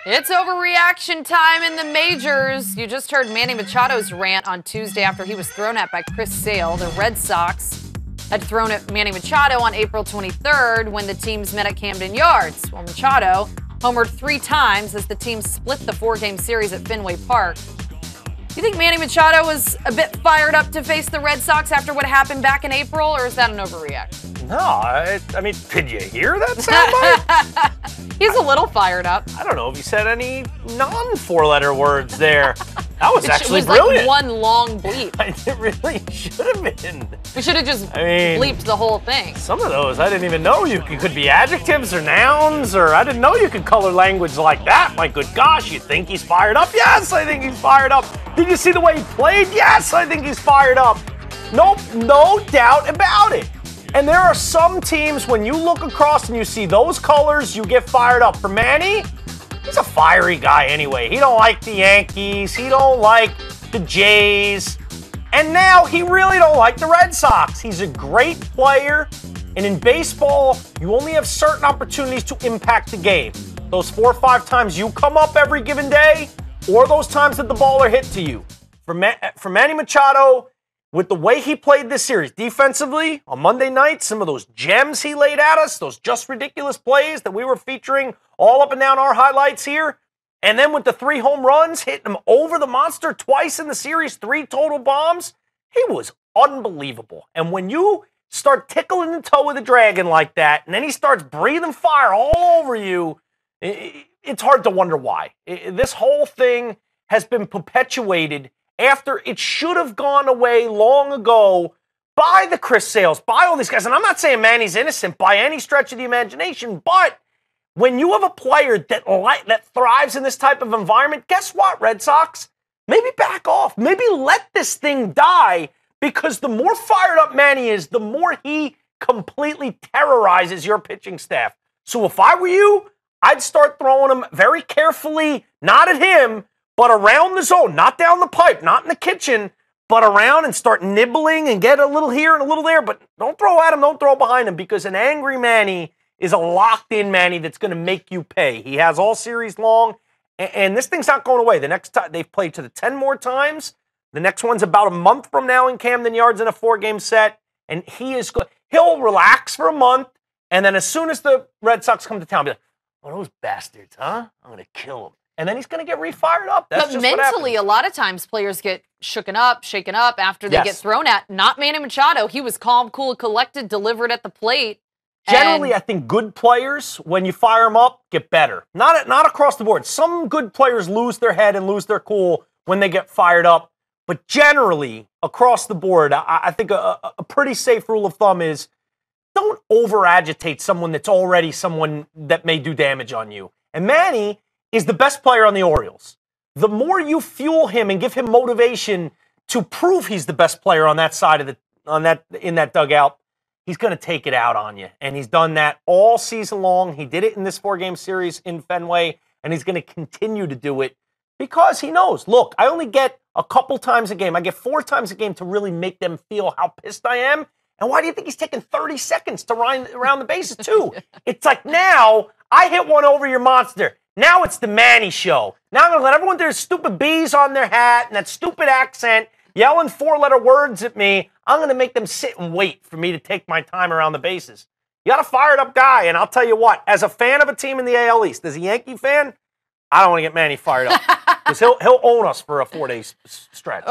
It's overreaction time in the majors. You just heard Manny Machado's rant on Tuesday after he was thrown at by Chris Sale. The Red Sox had thrown at Manny Machado on April 23rd when the teams met at Camden Yards. Well, Machado homered 3 times as the team split the 4-game series at Fenway Park. You think Manny Machado was a bit fired up to face the Red Sox after what happened back in April, or is that an overreaction? No, I mean, did you hear that soundbite? He's a little fired up. I don't know if you said any non-4-letter words there. That was actually it was brilliant. Like one long bleep. It really should have been. We should have just bleeped the whole thing. Some of those I didn't even know you could be adjectives or nouns, or I didn't know you could color language like that. My good gosh, you think he's fired up? Yes, I think he's fired up. Did you see the way he played? Yes, I think he's fired up. Nope, no doubt about it. And there are some teams, when you look across and you see those colors, you get fired up. For Manny, he's a fiery guy anyway. He don't like the Yankees. He don't like the Jays. And now he really don't like the Red Sox. He's a great player. And in baseball, you only have certain opportunities to impact the game. Those 4 or 5 times you come up every given day, or those times that the ball are hit to you. For Manny Machado, with the way he played this series, defensively, on Monday night, some of those gems he laid at us, those just ridiculous plays that we were featuring all up and down our highlights here, and then with the 3 home runs, hitting him over the monster twice in the series, 3 total bombs, he was unbelievable. And when you start tickling the toe of the dragon like that, and then he starts breathing fire all over you, it's hard to wonder why. This whole thing has been perpetuated after it should have gone away long ago by the Chris Sales, by all these guys. And I'm not saying Manny's innocent by any stretch of the imagination, but when you have a player that thrives in this type of environment, guess what, Red Sox? Maybe back off. Maybe let this thing die, because the more fired up Manny is, the more he completely terrorizes your pitching staff. So if I were you, I'd start throwing him very carefully, not at him, but around the zone, not down the pipe, not in the kitchen, but around, and start nibbling and get a little here and a little there. But don't throw at him, don't throw behind him, because an angry Manny is a locked-in Manny that's going to make you pay. He has all series long, and this thing's not going away. The next time they've played to the 10 more times. The next one's about a month from now in Camden Yards in a 4-game set, and he'll relax for a month, and then as soon as the Red Sox come to town, be like, "Oh, those bastards, huh? I'm going to kill them." And then he's going to get refired up. That's but just mentally, a lot of times players get shaken up after they get thrown at. Not Manny Machado. He was calm, cool, collected, delivered at the plate. Generally, I think good players, when you fire them up, get better. Not across the board. Some good players lose their head and lose their cool when they get fired up. But generally, across the board, I think a pretty safe rule of thumb is don't over-agitate someone that's already someone that may do damage on you. And Manny is the best player on the Orioles. The more you fuel him and give him motivation to prove he's the best player on that side of in that dugout, he's going to take it out on you. And he's done that all season long. He did it in this 4-game series in Fenway, and he's going to continue to do it because he knows, look, I only get a couple times a game. I get 4 times a game to really make them feel how pissed I am. And why do you think he's taking 30 seconds to run around the bases, too? It's like, now I hit one over your monster. Now it's the Manny show. Now I'm going to let everyone do their stupid bees on their hat and that stupid accent, yelling 4-letter words at me. I'm going to make them sit and wait for me to take my time around the bases. You got a fired-up guy, and I'll tell you what, as a fan of a team in the AL East, as a Yankee fan, I don't want to get Manny fired up because he'll own us for a 4-day stretch.